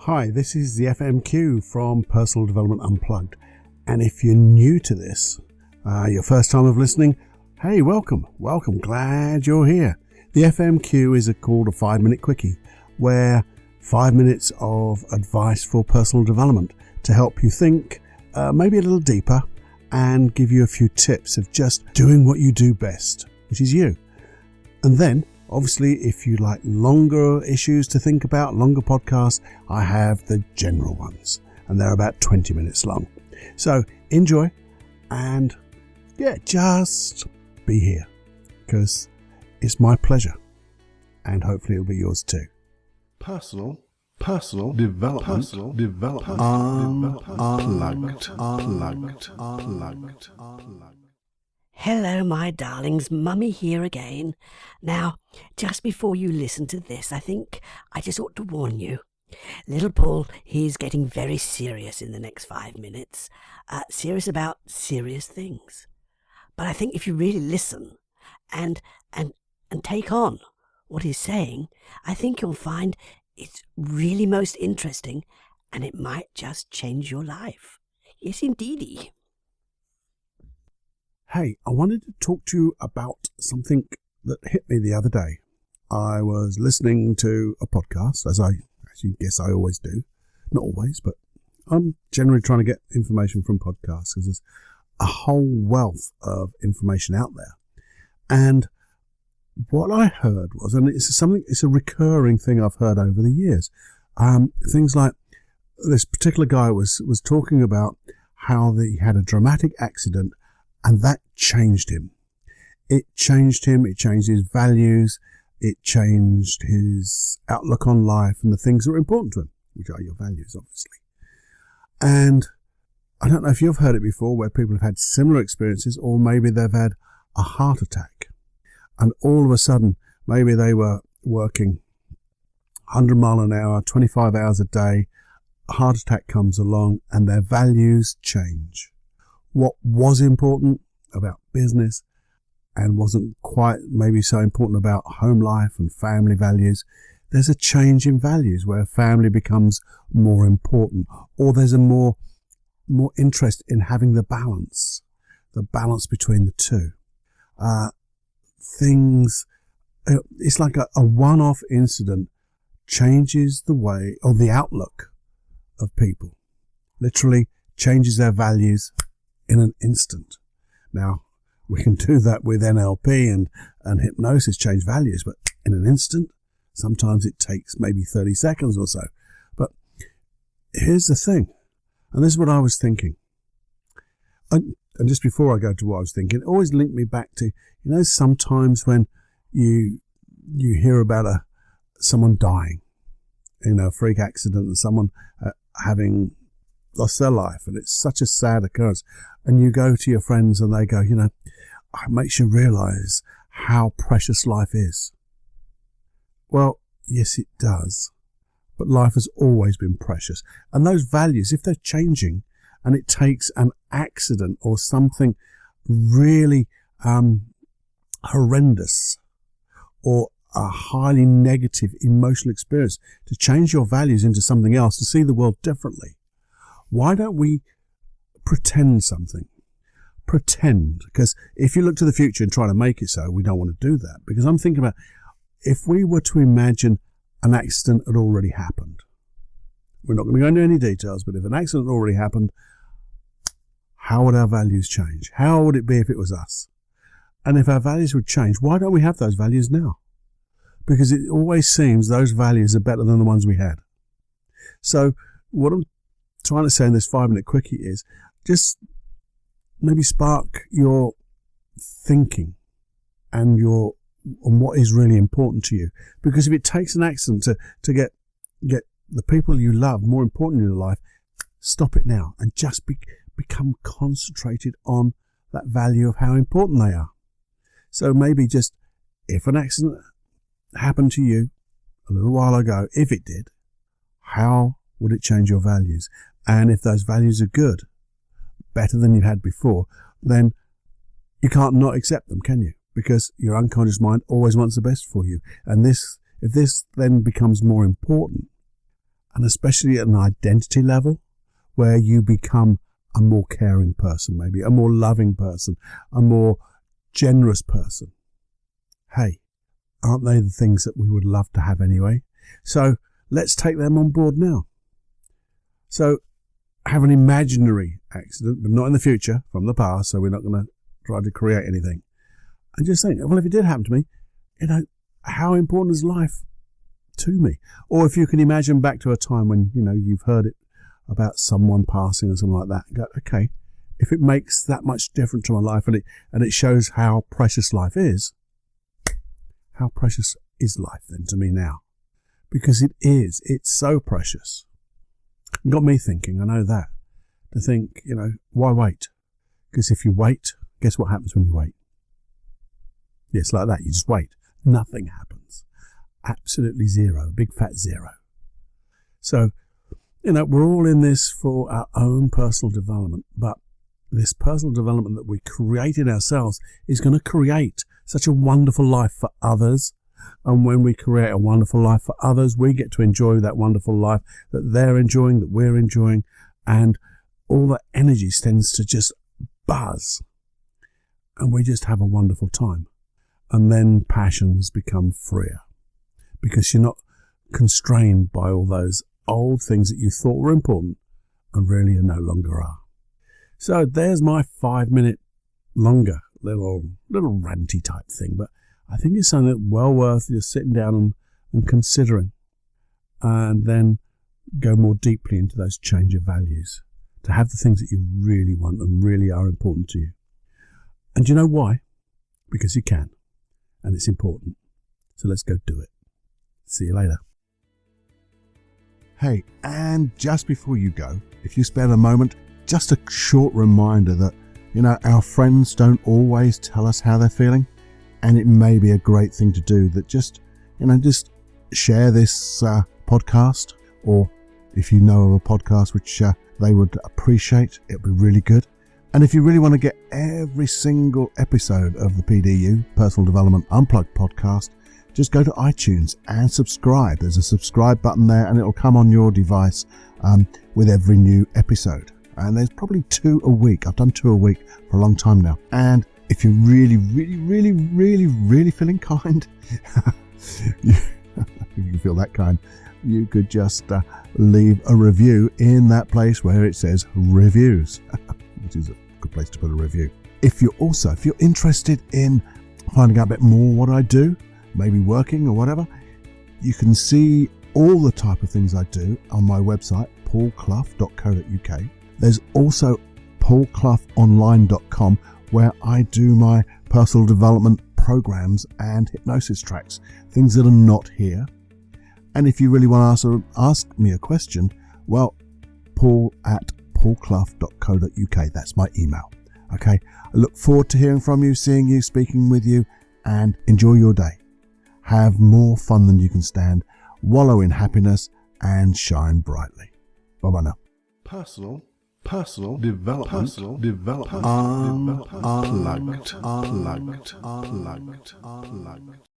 Hi, this is the FMQ from Personal Development Unplugged. And if you're new to this, your first time of listening, hey, welcome, glad you're here. The FMQ is called a 5-minute quickie, where 5 minutes of advice for personal development to help you think maybe a little deeper and give you a few tips of just doing what you do best, which is you. And then, obviously, if you like longer issues to think about, longer podcasts, I have the general ones, and they're about 20 minutes long. So enjoy, and just be here, because it's my pleasure, and hopefully it'll be yours too. Personal development. Unplugged. Hello, my darlings, Mummy here again. Now, just before you listen to this, I think I just ought to warn you. Little Paul, he's getting very serious in the next 5 minutes. Serious about serious things. But I think if you really listen and take on what he's saying, I think you'll find it's really most interesting, and it might just change your life. Yes, indeedy. Hey, I wanted to talk to you about something that hit me the other day. I was listening to a podcast, as you guess I always do. Not always, but I'm generally trying to get information from podcasts because there's a whole wealth of information out there. And what I heard was, and it's a recurring thing I've heard over the years, things like this particular guy was talking about how he had a dramatic accident, and that changed him. It changed him, it changed his values, it changed his outlook on life and the things that are important to him, which are your values, obviously. And I don't know if you've heard it before, where people have had similar experiences, or maybe they've had a heart attack. And all of a sudden, maybe they were working 100 miles an hour, 25 hours a day, a heart attack comes along, and their values change. What was important about business and wasn't quite maybe so important about home life and family values, there's a change in values where family becomes more important, or there's a more interest in having the balance between the two. It's like a one-off incident changes the way, or the outlook of people. Literally changes their values in an instant. Now, we can do that with NLP and hypnosis, change values, but in an instant, sometimes it takes maybe 30 seconds or so. But here's the thing, and this is what I was thinking. And just before I go to what I was thinking, it always linked me back to, sometimes when you hear about someone dying, a freak accident, and someone having lost their life, and it's such a sad occurrence, and you go to your friends and they go, it makes you realize how precious life is. Well, yes, it does, but life has always been precious, and those values, if they're changing, and it takes an accident or something really horrendous or a highly negative emotional experience to change your values into something else, to see the world differently, why don't we pretend something? Pretend, because if you look to the future and try to make it so, we don't want to do that. Because I'm thinking about, if we were to imagine an accident had already happened, we're not going to go into any details, but if an accident had already happened, how would our values change? How would it be if it was us? And if our values would change, why don't we have those values now? Because it always seems those values are better than the ones we had. So what I'm trying to say in this 5-minute quickie is just maybe spark your thinking and on what is really important to you. Because if it takes an accident to get the people you love more important in your life, stop it now and just become concentrated on that value of how important they are. So maybe just, if an accident happened to you a little while ago, if it did, how would it change your values? And if those values are good, better than you had before, then you can't not accept them, can you? Because your unconscious mind always wants the best for you. And if this then becomes more important, and especially at an identity level, where you become a more caring person, maybe a more loving person, a more generous person. Hey, aren't they the things that we would love to have anyway? So let's take them on board now. So have an imaginary accident, but not in the future, from the past, so we're not going to try to create anything. And just think, well, if it did happen to me, how important is life to me? Or if you can imagine back to a time when, you've heard it about someone passing or something like that, and go, okay, if it makes that much difference to my life and it shows how precious life is, how precious is life then to me now? Because it's so precious. It got me thinking, I know that, to think, why wait? Because if you wait, guess what happens when you wait? Yes, like that, you just wait. Nothing happens. Absolutely zero, big fat zero. So, we're all in this for our own personal development, but this personal development that we create in ourselves is going to create such a wonderful life for others. And when we create a wonderful life for others, we get to enjoy that wonderful life that they're enjoying, that we're enjoying, and all the energy tends to just buzz. And we just have a wonderful time. And then passions become freer, because you're not constrained by all those old things that you thought were important and really no longer are. So there's my 5-minute longer little ranty type thing, but I think it's something that well worth just sitting down and considering, and then go more deeply into those change of values to have the things that you really want and really are important to you. And you know why? Because you can, and it's important. So let's go do it. See you later. Hey, and just before you go, if you spare a moment, just a short reminder that, our friends don't always tell us how they're feeling, and it may be a great thing to do that just share this podcast, or if you know of a podcast which they would appreciate, it would be really good. And if you really want to get every single episode of the PDU, Personal Development Unplugged podcast, just go to iTunes and subscribe. There's a subscribe button there, and it'll come on your device with every new episode. And there's probably 2 a week. I've done 2 a week for a long time now. And if you're really, really, really, really, really feeling kind, if you feel that kind, you could just leave a review in that place where it says reviews, which is a good place to put a review. If you're interested in finding out a bit more what I do, maybe working or whatever, you can see all the type of things I do on my website, paulclough.co.uk. There's also paulcloughonline.com, where I do my personal development programs and hypnosis tracks, things that are not here. And if you really want to ask me a question, well, paul@paulclough.co.uk, that's my email. Okay, I look forward to hearing from you, seeing you, speaking with you, and enjoy your day. Have more fun than you can stand, wallow in happiness, and shine brightly. Bye-bye now. Personal development, unplugged.